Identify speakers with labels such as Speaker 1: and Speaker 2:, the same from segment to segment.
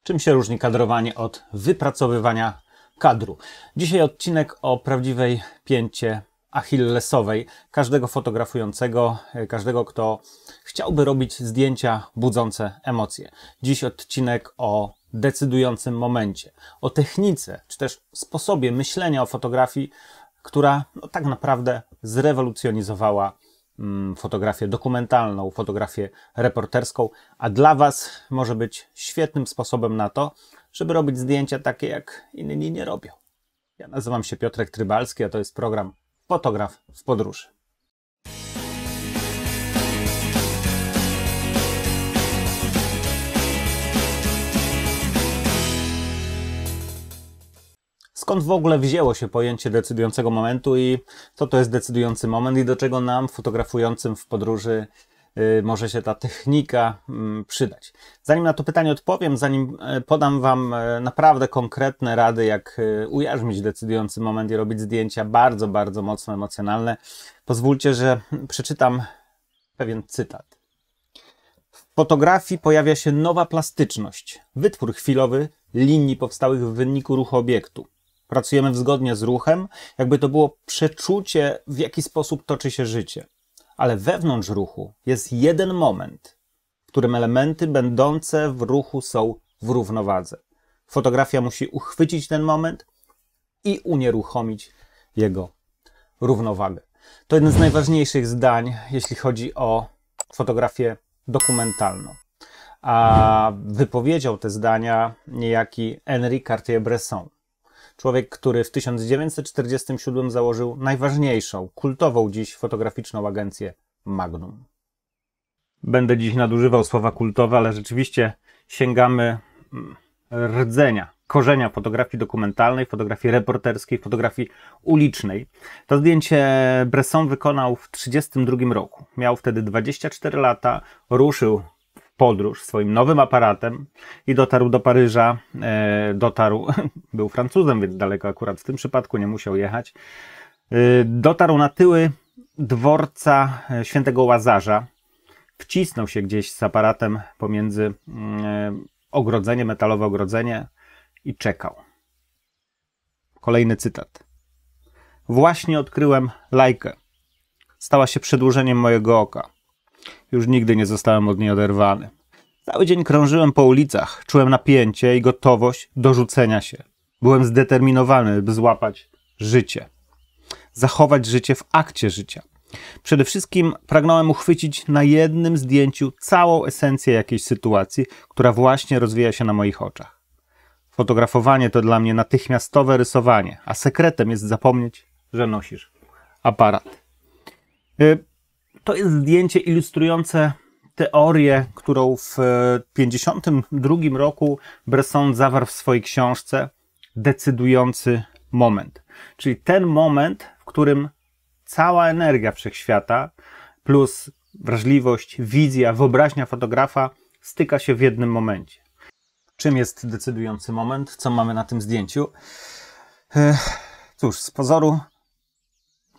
Speaker 1: Czym się różni kadrowanie od wypracowywania kadru? Dzisiaj odcinek o prawdziwej pięcie achillesowej każdego fotografującego, każdego, kto chciałby robić zdjęcia budzące emocje. Dziś odcinek o decydującym momencie, o technice, czy też sposobie myślenia o fotografii, która tak naprawdę zrewolucjonizowała fotografię dokumentalną, fotografię reporterską, a dla Was może być świetnym sposobem na to, żeby robić zdjęcia takie, jak inni nie robią. Ja nazywam się Piotrek Trybalski, a to jest program Fotograf w podróży. Skąd w ogóle wzięło się pojęcie decydującego momentu i co to jest decydujący moment i do czego nam, fotografującym w podróży, może się ta technika przydać? Zanim na to pytanie odpowiem, zanim podam Wam naprawdę konkretne rady, jak ujarzmić decydujący moment i robić zdjęcia bardzo, bardzo mocno emocjonalne, pozwólcie, że przeczytam pewien cytat. W fotografii pojawia się nowa plastyczność, wytwór chwilowy linii powstałych w wyniku ruchu obiektu. Pracujemy zgodnie z ruchem, jakby to było przeczucie, w jaki sposób toczy się życie. Ale wewnątrz ruchu jest jeden moment, w którym elementy będące w ruchu są w równowadze. Fotografia musi uchwycić ten moment i unieruchomić jego równowagę. To jeden z najważniejszych zdań, jeśli chodzi o fotografię dokumentalną. A wypowiedział te zdania niejaki Henri Cartier-Bresson. Człowiek, który w 1947 założył najważniejszą, kultową dziś fotograficzną agencję Magnum. Będę dziś nadużywał słowa kultowe, ale rzeczywiście sięgamy rdzenia, korzenia fotografii dokumentalnej, fotografii reporterskiej, fotografii ulicznej. To zdjęcie Bresson wykonał w 1932 roku. Miał wtedy 24 lata, ruszył podróż swoim nowym aparatem i dotarł do Paryża. Był Francuzem, więc daleko akurat w tym przypadku nie musiał jechać. Dotarł na tyły dworca Świętego Łazarza. Wcisnął się gdzieś z aparatem pomiędzy ogrodzenie, metalowe ogrodzenie i czekał. Kolejny cytat. Właśnie odkryłem Leikę. Stała się przedłużeniem mojego oka. Już nigdy nie zostałem od niej oderwany. Cały dzień krążyłem po ulicach, czułem napięcie i gotowość do rzucenia się. Byłem zdeterminowany, by złapać życie. Zachować życie w akcie życia. Przede wszystkim pragnąłem uchwycić na jednym zdjęciu całą esencję jakiejś sytuacji, która właśnie rozwija się na moich oczach. Fotografowanie to dla mnie natychmiastowe rysowanie, a sekretem jest zapomnieć, że nosisz aparat. To jest zdjęcie ilustrujące teorię, którą w 1952 roku Bresson zawarł w swojej książce Decydujący moment. Czyli ten moment, w którym cała energia wszechświata plus wrażliwość, wizja, wyobraźnia fotografa styka się w jednym momencie. Czym jest decydujący moment? Co mamy na tym zdjęciu? Cóż, z pozoru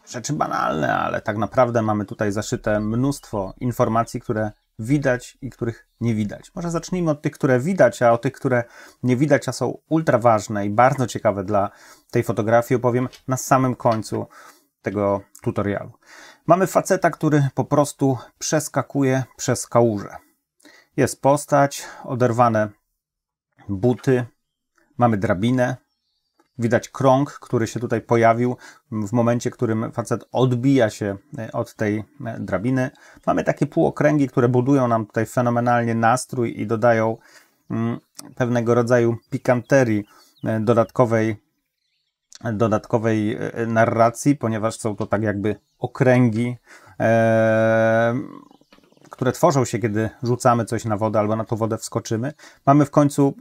Speaker 1: rzeczy banalne, ale tak naprawdę mamy tutaj zaszyte mnóstwo informacji, które widać i których nie widać. Może zacznijmy od tych, które widać, a o tych, które nie widać, a są ultra ważne i bardzo ciekawe dla tej fotografii, opowiem na samym końcu tego tutorialu. Mamy faceta, który po prostu przeskakuje przez kałużę. Jest postać, oderwane buty, mamy drabinę. Widać krąg, który się tutaj pojawił w momencie, w którym facet odbija się od tej drabiny. Mamy takie półokręgi, które budują nam tutaj fenomenalnie nastrój i dodają pewnego rodzaju pikanterii, dodatkowej narracji, ponieważ są to tak jakby okręgi, które tworzą się, kiedy rzucamy coś na wodę albo na tą wodę wskoczymy. Mamy w końcu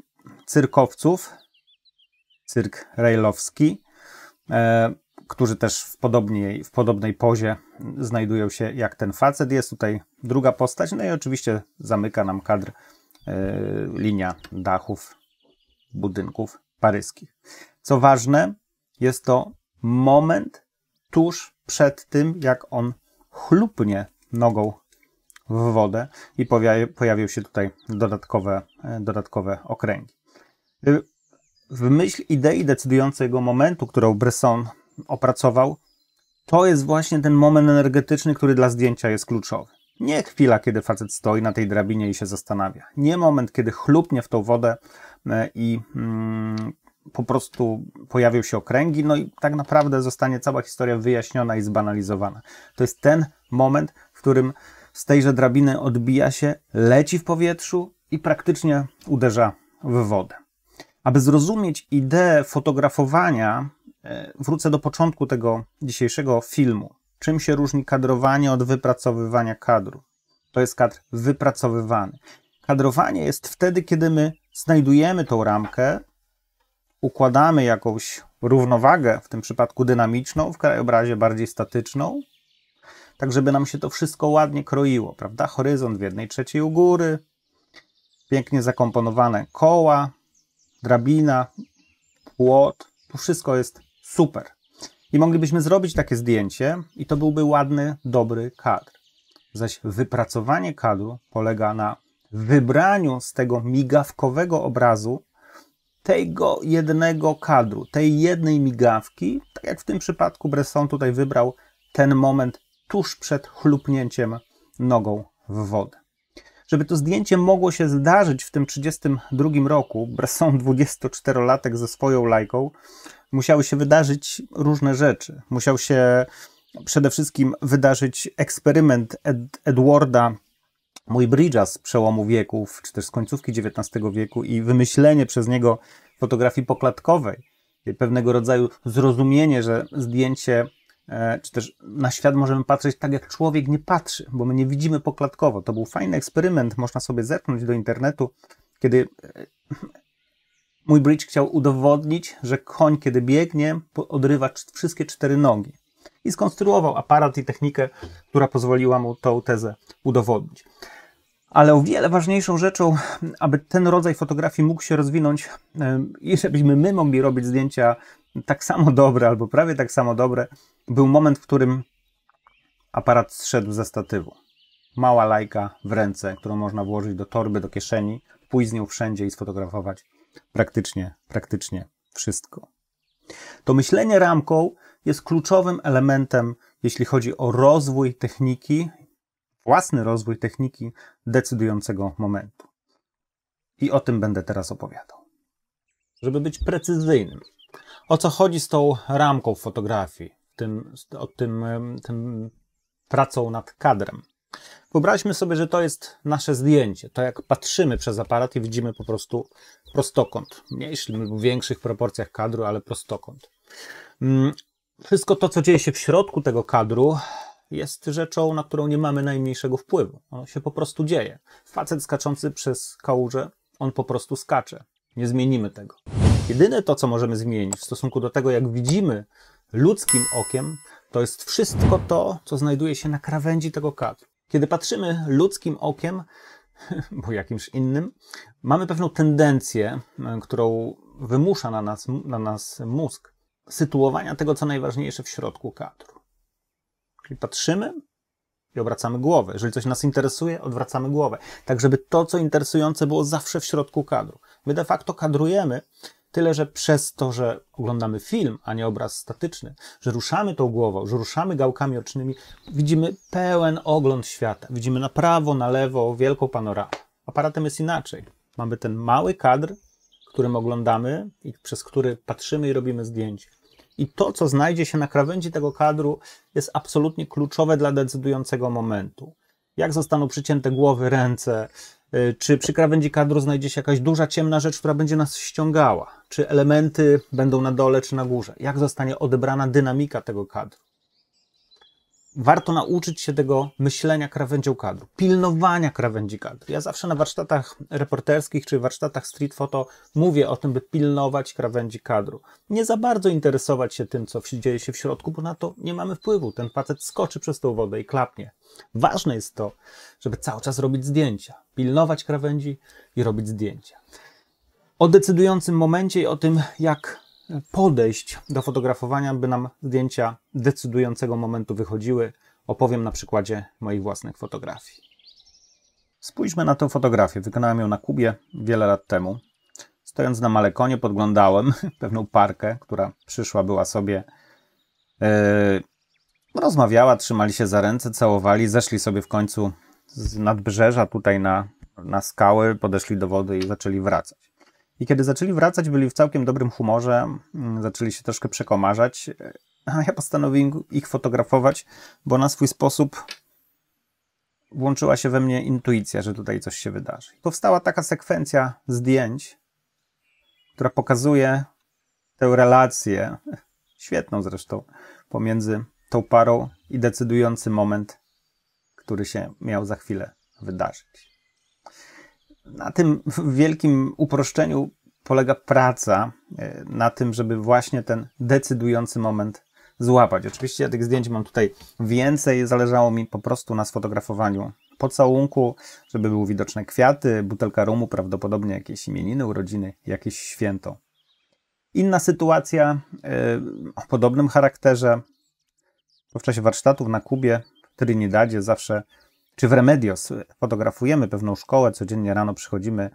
Speaker 1: cyrkowców, cyrk rejlowski, którzy też w podobnej pozie znajdują się jak ten facet. Jest tutaj druga postać, no i oczywiście zamyka nam kadr linia dachów budynków paryskich. Co ważne, jest to moment tuż przed tym, jak on chlupnie nogą w wodę i pojawią się tutaj dodatkowe okręgi. W myśl idei decydującego momentu, którą Bresson opracował, to jest właśnie ten moment energetyczny, który dla zdjęcia jest kluczowy. Nie chwila, kiedy facet stoi na tej drabinie i się zastanawia. Nie moment, kiedy chlupnie w tą wodę i po prostu pojawią się okręgi, no i tak naprawdę zostanie cała historia wyjaśniona i zbanalizowana. To jest ten moment, w którym z tejże drabiny odbija się, leci w powietrzu i praktycznie uderza w wodę. Aby zrozumieć ideę fotografowania, wrócę do początku tego dzisiejszego filmu. Czym się różni kadrowanie od wypracowywania kadru? To jest kadr wypracowywany. Kadrowanie jest wtedy, kiedy my znajdujemy tą ramkę, układamy jakąś równowagę, w tym przypadku dynamiczną, w krajobrazie bardziej statyczną, tak żeby nam się to wszystko ładnie kroiło, prawda? Horyzont w 1/3 u góry, pięknie zakomponowane koła, drabina, płot, to wszystko jest super. I moglibyśmy zrobić takie zdjęcie i to byłby ładny, dobry kadr. Zaś wypracowanie kadru polega na wybraniu z tego migawkowego obrazu tego jednego kadru, tej jednej migawki, tak jak w tym przypadku Bresson tutaj wybrał ten moment tuż przed chlupnięciem nogą w wodę. Żeby to zdjęcie mogło się zdarzyć w tym 1932 roku, Bresson, 24-latek ze swoją Leiką, musiały się wydarzyć różne rzeczy. Musiał się przede wszystkim wydarzyć eksperyment Edwarda Muybridge'a z przełomu wieków, czy też z końcówki XIX wieku i wymyślenie przez niego fotografii poklatkowej. Pewnego rodzaju zrozumienie, że zdjęcie, czy też na świat możemy patrzeć tak, jak człowiek nie patrzy, bo my nie widzimy poklatkowo. To był fajny eksperyment, można sobie zerknąć do internetu, kiedy Muybridge chciał udowodnić, że koń, kiedy biegnie, odrywa wszystkie 4 nogi. I skonstruował aparat i technikę, która pozwoliła mu tą tezę udowodnić. Ale o wiele ważniejszą rzeczą, aby ten rodzaj fotografii mógł się rozwinąć i żebyśmy my mogli robić zdjęcia tak samo dobre albo prawie tak samo dobre, był moment, w którym aparat zszedł ze statywu. Mała Leica w ręce, którą można włożyć do torby, do kieszeni, pójść z nią wszędzie i sfotografować praktycznie wszystko. To myślenie ramką jest kluczowym elementem, jeśli chodzi o rozwój techniki, własny rozwój techniki decydującego momentu. I o tym będę teraz opowiadał. Żeby być precyzyjnym, o co chodzi z tą ramką w fotografii, tym pracą nad kadrem. Wyobraźmy sobie, że to jest nasze zdjęcie. To jak patrzymy przez aparat i widzimy po prostu prostokąt. W mniejszych lub większych proporcjach kadru, ale prostokąt. Wszystko to, co dzieje się w środku tego kadru, jest rzeczą, na którą nie mamy najmniejszego wpływu. Ono się po prostu dzieje. Facet skaczący przez kałużę, on po prostu skacze. Nie zmienimy tego. Jedyne to, co możemy zmienić w stosunku do tego, jak widzimy ludzkim okiem, to jest wszystko to, co znajduje się na krawędzi tego kadru. Kiedy patrzymy ludzkim okiem, bo jakimś innym, mamy pewną tendencję, którą wymusza na nas mózg, sytuowania tego, co najważniejsze w środku kadru. Czyli patrzymy i obracamy głowę. Jeżeli coś nas interesuje, odwracamy głowę. Tak, żeby to, co interesujące, było zawsze w środku kadru. My de facto kadrujemy, tyle że przez to, że oglądamy film, a nie obraz statyczny, że ruszamy tą głową, że ruszamy gałkami ocznymi, widzimy pełen ogląd świata. Widzimy na prawo, na lewo, wielką panoramę. Aparatem jest inaczej. Mamy ten mały kadr, którym oglądamy i przez który patrzymy i robimy zdjęcie. I to, co znajdzie się na krawędzi tego kadru, jest absolutnie kluczowe dla decydującego momentu. Jak zostaną przycięte głowy, ręce, czy przy krawędzi kadru znajdzie się jakaś duża, ciemna rzecz, która będzie nas ściągała, czy elementy będą na dole, czy na górze. Jak zostanie odebrana dynamika tego kadru. Warto nauczyć się tego myślenia krawędzią kadru, pilnowania krawędzi kadru. Ja zawsze na warsztatach reporterskich czy warsztatach street photo mówię o tym, by pilnować krawędzi kadru. Nie za bardzo interesować się tym, co dzieje się w środku, bo na to nie mamy wpływu. Ten facet skoczy przez tą wodę i klapnie. Ważne jest to, żeby cały czas robić zdjęcia, pilnować krawędzi i robić zdjęcia. O decydującym momencie i o tym, jak podejść do fotografowania, by nam zdjęcia decydującego momentu wychodziły, opowiem na przykładzie moich własnych fotografii. Spójrzmy na tę fotografię. Wykonałem ją na Kubie wiele lat temu. Stojąc na Malekonie podglądałem pewną parkę, która przyszła, była sobie, rozmawiała, trzymali się za ręce, całowali, zeszli sobie w końcu z nadbrzeża tutaj na skały, podeszli do wody i zaczęli wracać. I kiedy zaczęli wracać, byli w całkiem dobrym humorze, zaczęli się troszkę przekomarzać, a ja postanowiłem ich fotografować, bo na swój sposób włączyła się we mnie intuicja, że tutaj coś się wydarzy. Powstała taka sekwencja zdjęć, która pokazuje tę relację, świetną zresztą, pomiędzy tą parą i decydujący moment, który się miał za chwilę wydarzyć. Na tym wielkim uproszczeniu polega praca, na tym, żeby właśnie ten decydujący moment złapać. Oczywiście ja tych zdjęć mam tutaj więcej, zależało mi po prostu na sfotografowaniu pocałunku, żeby były widoczne kwiaty, butelka rumu, prawdopodobnie jakieś imieniny, urodziny, jakieś święto. Inna sytuacja o podobnym charakterze w czasie warsztatów na Kubie, w Trinidadzie zawsze, czy w Remedios fotografujemy pewną szkołę, codziennie rano przychodzimy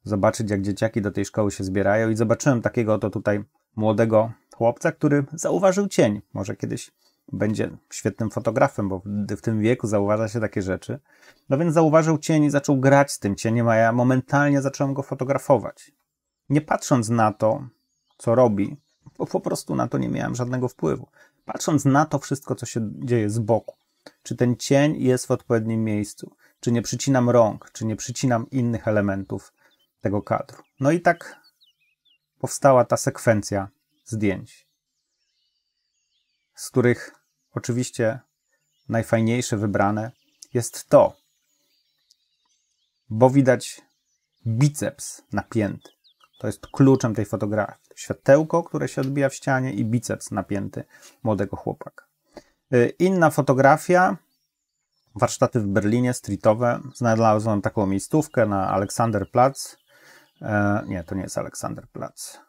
Speaker 1: zobaczyć, jak dzieciaki do tej szkoły się zbierają i zobaczyłem takiego oto tutaj młodego chłopca, który zauważył cień. Może kiedyś będzie świetnym fotografem, bo w tym wieku zauważa się takie rzeczy. No więc zauważył cień i zaczął grać z tym cieniem, a ja momentalnie zacząłem go fotografować. Nie patrząc na to, co robi, bo po prostu na to nie miałem żadnego wpływu. Patrząc na to wszystko, co się dzieje z boku, czy ten cień jest w odpowiednim miejscu, czy nie przycinam rąk, czy nie przycinam innych elementów tego kadru. No i tak powstała ta sekwencja zdjęć, z których oczywiście najfajniejsze wybrane jest to, bo widać biceps napięty. To jest kluczem tej fotografii. Światełko, które się odbija w ścianie i biceps napięty młodego chłopaka. Inna fotografia, warsztaty w Berlinie, streetowe. Znalazłem taką miejscówkę na Alexanderplatz. Nie, to nie jest Alexanderplatz.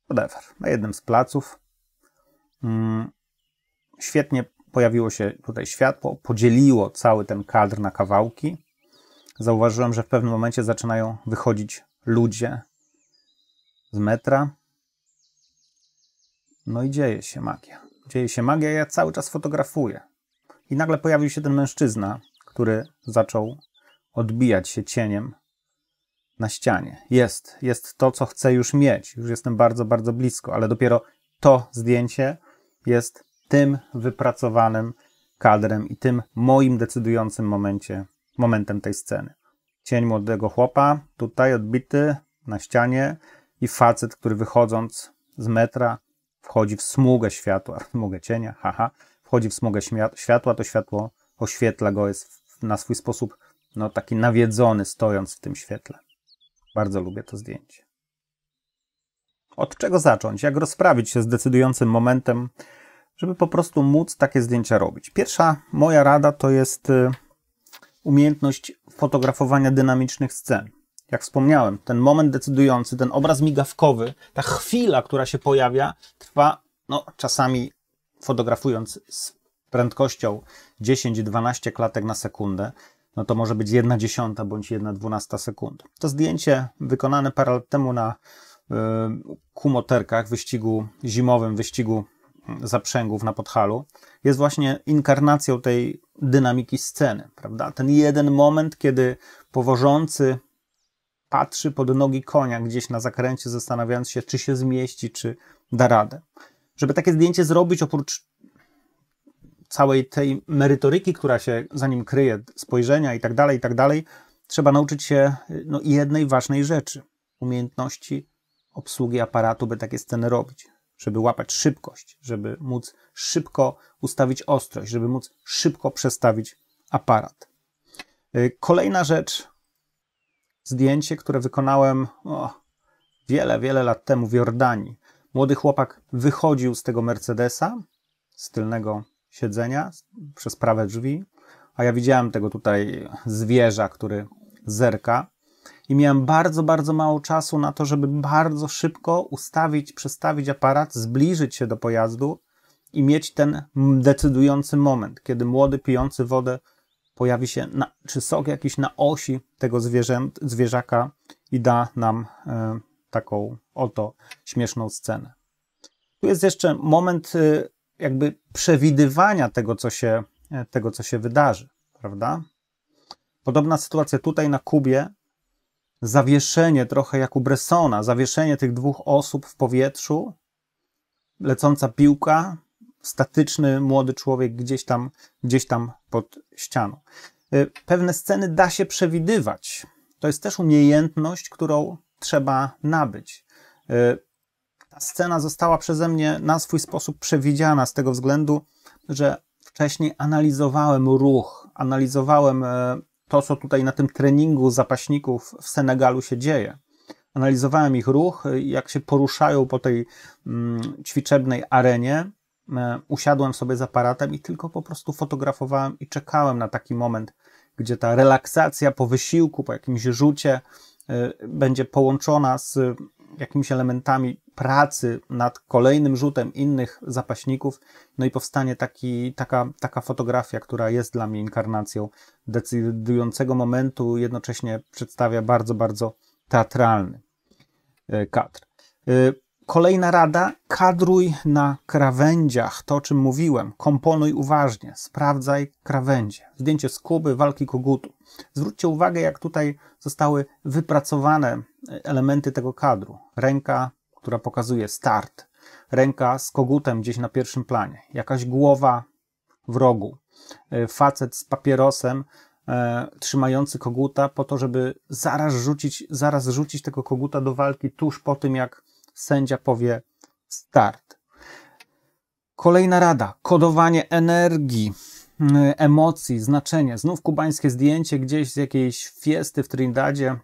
Speaker 1: Whatever. Na jednym z placów. Świetnie pojawiło się tutaj światło, podzieliło cały ten kadr na kawałki. Zauważyłem, że w pewnym momencie zaczynają wychodzić ludzie z metra. No i dzieje się magia. Dzieje się magia, ja cały czas fotografuję. I nagle pojawił się ten mężczyzna, który zaczął odbijać się cieniem na ścianie. Jest to, co chcę już mieć. Już jestem bardzo, bardzo blisko, ale dopiero to zdjęcie jest tym wypracowanym kadrem i tym moim decydującym momentem tej sceny. Cień młodego chłopa, tutaj odbity na ścianie i facet, który wychodząc z metra wchodzi w smugę światła, smugę cienia, wchodzi w smugę światła, to światło oświetla go, jest na swój sposób taki nawiedzony, stojąc w tym świetle. Bardzo lubię to zdjęcie. Od czego zacząć? Jak rozprawić się z decydującym momentem, żeby po prostu móc takie zdjęcia robić? Pierwsza moja rada to jest umiejętność fotografowania dynamicznych scen. Jak wspomniałem, ten moment decydujący, ten obraz migawkowy, ta chwila, która się pojawia, trwa, czasami fotografując z prędkością 10-12 klatek na sekundę, to może być 1/10 bądź 1/12 sekundy. To zdjęcie wykonane parę lat temu na Kumoterkach, zimowym wyścigu zaprzęgów na Podhalu, jest właśnie inkarnacją tej dynamiki sceny, prawda? Ten jeden moment, kiedy powożący patrzy pod nogi konia gdzieś na zakręcie, zastanawiając się, czy się zmieści, czy da radę. Żeby takie zdjęcie zrobić, oprócz całej tej merytoryki, która się za nim kryje, spojrzenia i tak dalej, trzeba nauczyć się jednej ważnej rzeczy. Umiejętności obsługi aparatu, by takie sceny robić. Żeby łapać szybkość, żeby móc szybko ustawić ostrość, żeby móc szybko przestawić aparat. Kolejna rzecz, zdjęcie, które wykonałem wiele lat temu w Jordanii. Młody chłopak wychodził z tego Mercedesa, z tylnego siedzenia, przez prawe drzwi, a ja widziałem tego tutaj zwierza, który zerka i miałem bardzo, bardzo mało czasu na to, żeby bardzo szybko przestawić aparat, zbliżyć się do pojazdu i mieć ten decydujący moment, kiedy młody pijący wodę pojawi się, czy sok jakiś na osi tego zwierzaka i da nam taką oto śmieszną scenę. Tu jest jeszcze moment jakby przewidywania tego, co się wydarzy, prawda? Podobna sytuacja tutaj na Kubie, zawieszenie trochę jak u Bressona, zawieszenie tych dwóch osób w powietrzu, lecąca piłka, statyczny młody człowiek gdzieś tam pod ścianą. Pewne sceny da się przewidywać. To jest też umiejętność, którą trzeba nabyć. Ta scena została przeze mnie na swój sposób przewidziana z tego względu, że wcześniej analizowałem ruch, analizowałem to, co tutaj na tym treningu zapaśników w Senegalu się dzieje. Analizowałem ich ruch, jak się poruszają po tej ćwiczebnej arenie. Usiadłem sobie z aparatem i tylko po prostu fotografowałem i czekałem na taki moment, gdzie ta relaksacja po wysiłku, po jakimś rzucie będzie połączona z jakimiś elementami pracy nad kolejnym rzutem innych zapaśników, no i powstanie taka fotografia, która jest dla mnie inkarnacją decydującego momentu, jednocześnie przedstawia bardzo, bardzo teatralny kadr. Kolejna rada, kadruj na krawędziach, to o czym mówiłem, komponuj uważnie, sprawdzaj krawędzie. Zdjęcie z Kuby, walki kogutu. Zwróćcie uwagę, jak tutaj zostały wypracowane elementy tego kadru. Ręka, która pokazuje start, ręka z kogutem gdzieś na pierwszym planie, jakaś głowa w rogu, facet z papierosem trzymający koguta po to, żeby zaraz rzucić tego koguta do walki tuż po tym, jak sędzia powie start. Kolejna rada, kodowanie energii, emocji, znaczenie. Znów kubańskie zdjęcie gdzieś z jakiejś fiesty w Trinidadzie.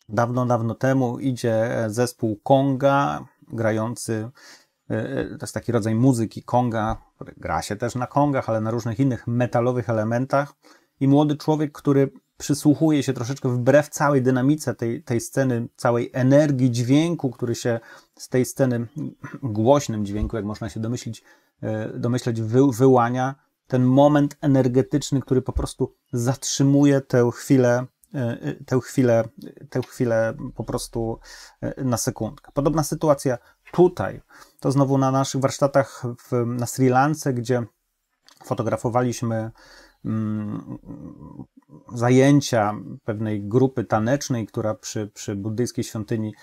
Speaker 1: Dawno, dawno temu idzie zespół conga, grający, to jest taki rodzaj muzyki conga, który gra się też na kongach, ale na różnych innych metalowych elementach. I młody człowiek, który przysłuchuje się troszeczkę wbrew całej dynamice tej sceny, całej energii dźwięku, który się z tej sceny, głośnym dźwięku, jak można się domyśleć, wyłania, ten moment energetyczny, który po prostu zatrzymuje tę chwilę po prostu na sekundkę. Podobna sytuacja tutaj, to znowu na naszych warsztatach na Sri Lance, gdzie fotografowaliśmy zajęcia pewnej grupy tanecznej, która przy buddyjskiej świątyni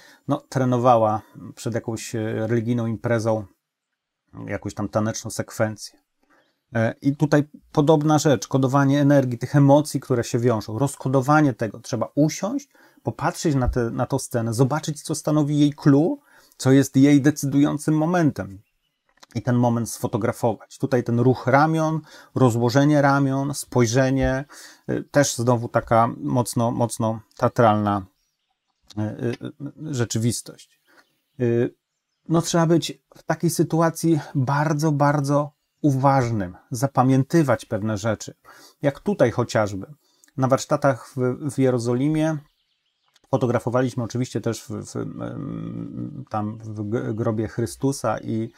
Speaker 1: trenowała przed jakąś religijną imprezą jakąś tam taneczną sekwencję. I tutaj podobna rzecz, kodowanie energii, tych emocji, które się wiążą, rozkodowanie tego. Trzeba usiąść, popatrzeć na tę scenę, zobaczyć, co stanowi jej clue, co jest jej decydującym momentem. I ten moment sfotografować. Tutaj ten ruch ramion, rozłożenie ramion, spojrzenie, też znowu taka mocno teatralna rzeczywistość. Trzeba być w takiej sytuacji bardzo, bardzo uważnym, zapamiętywać pewne rzeczy. Jak tutaj chociażby na warsztatach w Jerozolimie fotografowaliśmy oczywiście też tam w grobie Chrystusa i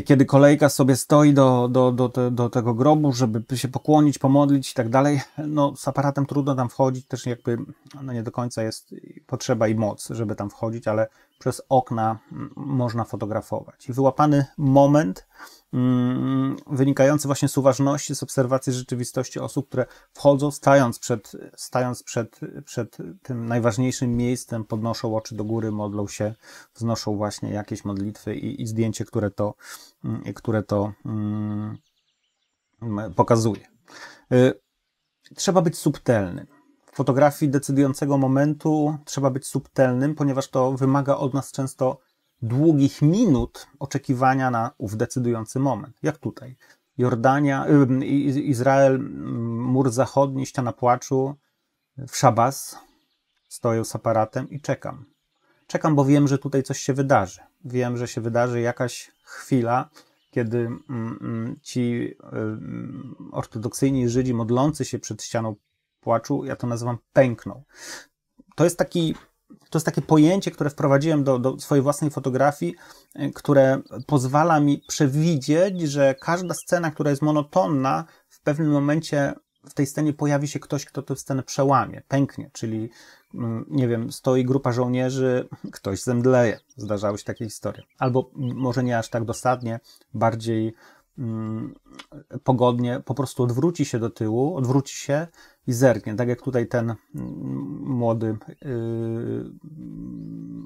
Speaker 1: kiedy kolejka sobie stoi do tego grobu, żeby się pokłonić, pomodlić i tak dalej, z aparatem trudno tam wchodzić, też jakby nie do końca jest potrzeba i moc, żeby tam wchodzić, ale przez okna można fotografować. I wyłapany moment wynikający właśnie z uważności, z obserwacji rzeczywistości osób, które wchodzą, stając przed tym najważniejszym miejscem, podnoszą oczy do góry, modlą się, wznoszą właśnie jakieś modlitwy i zdjęcie, które to pokazuje. Trzeba być subtelnym. W fotografii decydującego momentu trzeba być subtelnym, ponieważ to wymaga od nas często długich minut oczekiwania na ów decydujący moment. Jak tutaj. Jordania, Izrael, mur zachodni, ściana płaczu, w szabas stoję z aparatem i czekam. Czekam, bo wiem, że tutaj coś się wydarzy. Wiem, że się wydarzy jakaś chwila, kiedy ci ortodoksyjni Żydzi modlący się przed ścianą płaczu, ja to nazywam, pękną. To jest takie pojęcie, które wprowadziłem do swojej własnej fotografii, które pozwala mi przewidzieć, że każda scena, która jest monotonna, w pewnym momencie w tej scenie pojawi się ktoś, kto tę scenę przełamie, pęknie, czyli, nie wiem, stoi grupa żołnierzy, ktoś zemdleje. Zdarzały się takie historie. Albo może nie aż tak dosadnie, bardziej pogodnie, po prostu odwróci się do tyłu, odwróci się i zerknie. Tak jak tutaj ten młody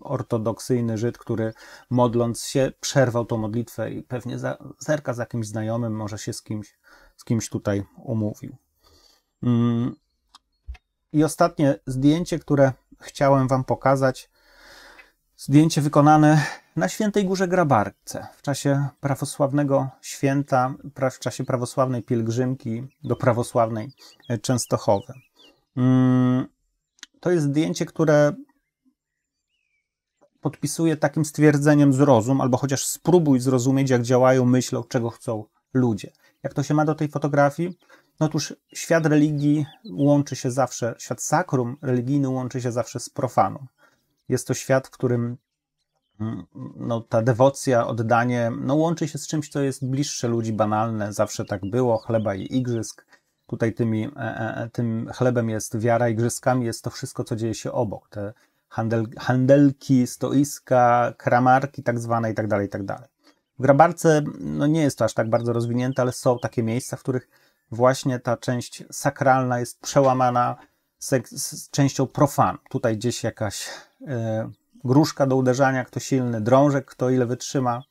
Speaker 1: ortodoksyjny Żyd, który modląc się przerwał tą modlitwę i pewnie zerka za kimś znajomym, może się z kimś tutaj umówił. I ostatnie zdjęcie, które chciałem wam pokazać. Zdjęcie wykonane na Świętej Górze Grabarce w czasie prawosławnego święta, w czasie prawosławnej pielgrzymki do prawosławnej Częstochowy. To jest zdjęcie, które podpisuje takim stwierdzeniem zrozum, albo chociaż spróbuj zrozumieć, jak działają, myślą, czego chcą ludzie. Jak to się ma do tej fotografii? No otóż świat religii łączy się zawsze, świat sakrum religijny łączy się zawsze z profaną. Jest to świat, w którym no, ta dewocja, oddanie łączy się z czymś, co jest bliższe ludzi, banalne. Zawsze tak było, chleba i igrzysk. Tutaj tym chlebem jest wiara, igrzyskami jest to wszystko, co dzieje się obok. Te handelki, stoiska, kramarki tak zwane i tak dalej, i tak dalej. W Grabarce nie jest to aż tak bardzo rozwinięte, ale są takie miejsca, w których właśnie ta część sakralna jest przełamana z częścią profan. Tutaj gdzieś jakaś gruszka do uderzania, kto silny, drążek, kto ile wytrzyma.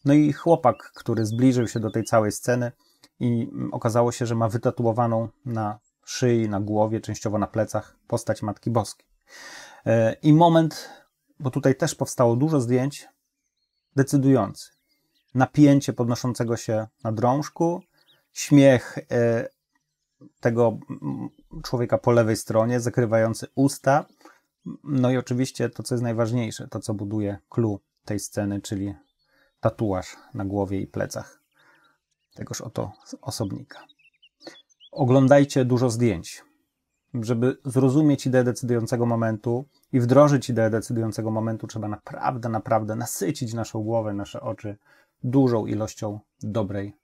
Speaker 1: No i chłopak, który zbliżył się do tej całej sceny i okazało się, że ma wytatuowaną na szyi, na głowie, częściowo na plecach postać Matki Boskiej. I moment, bo tutaj też powstało dużo zdjęć, decydujący. Napięcie podnoszącego się na drążku, śmiech tego człowieka po lewej stronie, zakrywający usta. No i oczywiście to, co jest najważniejsze, to, co buduje clou tej sceny, czyli tatuaż na głowie i plecach tegoż oto osobnika. Oglądajcie dużo zdjęć, żeby zrozumieć ideę decydującego momentu i wdrożyć ideę decydującego momentu, trzeba naprawdę nasycić naszą głowę, nasze oczy dużą ilością dobrej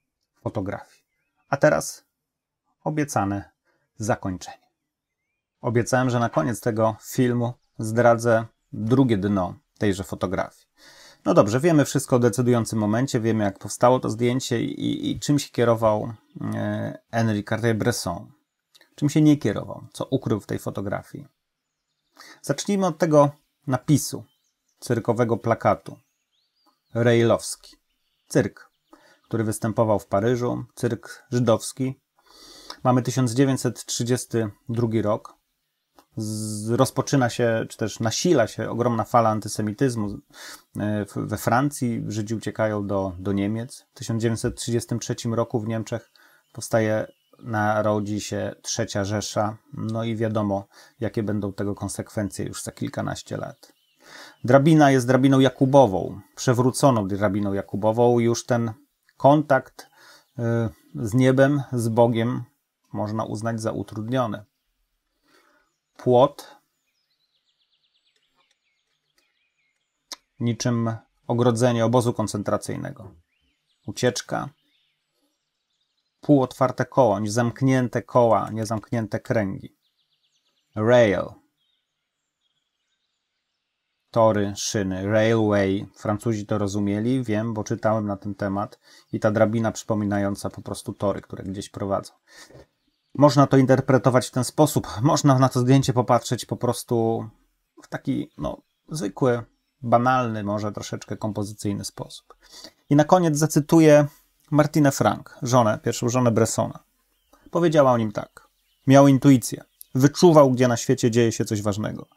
Speaker 1: fotografii. A teraz obiecane zakończenie. Obiecałem, że na koniec tego filmu zdradzę drugie dno tejże fotografii. No dobrze, wiemy wszystko o decydującym momencie, wiemy jak powstało to zdjęcie i czym się kierował Henri Cartier-Bresson. Czym się nie kierował, co ukrył w tej fotografii. Zacznijmy od tego napisu cyrkowego plakatu. Reilowski. Cyrk, który występował w Paryżu, cyrk żydowski. Mamy 1932 rok. Rozpoczyna się, czy też nasila się ogromna fala antysemityzmu we Francji. Żydzi uciekają do Niemiec. W 1933 roku w Niemczech narodzi się Trzecia Rzesza. No i wiadomo, jakie będą tego konsekwencje już za kilkanaście lat. Drabina jest drabiną jakubową, przewróconą drabiną jakubową. Już ten kontakt z niebem, z Bogiem można uznać za utrudniony. Płot, niczym ogrodzenie obozu koncentracyjnego. Ucieczka, półotwarte koło, zamknięte koła, niezamknięte kręgi. Rail, tory, szyny, railway. Francuzi to rozumieli, wiem, bo czytałem na ten temat. I ta drabina przypominająca po prostu tory, które gdzieś prowadzą. Można to interpretować w ten sposób. Można na to zdjęcie popatrzeć po prostu w taki zwykły, banalny, może troszeczkę kompozycyjny sposób. I na koniec zacytuję Martinę Frank, pierwszą żonę Bressona. Powiedziała o nim tak. Miał intuicję. Wyczuwał, gdzie na świecie dzieje się coś ważnego.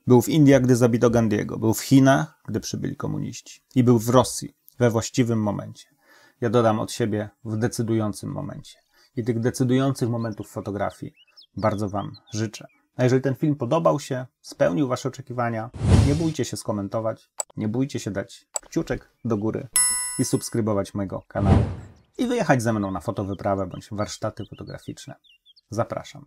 Speaker 1: Był w Indiach, gdy zabito Gandiego. Był w Chinach, gdy przybyli komuniści. I był w Rosji we właściwym momencie. Ja dodam od siebie w decydującym momencie. I tych decydujących momentów fotografii bardzo wam życzę. A jeżeli ten film podobał się, spełnił wasze oczekiwania, nie bójcie się skomentować, nie bójcie się dać kciuczek do góry i subskrybować mojego kanału i wyjechać ze mną na fotowyprawę bądź warsztaty fotograficzne. Zapraszam.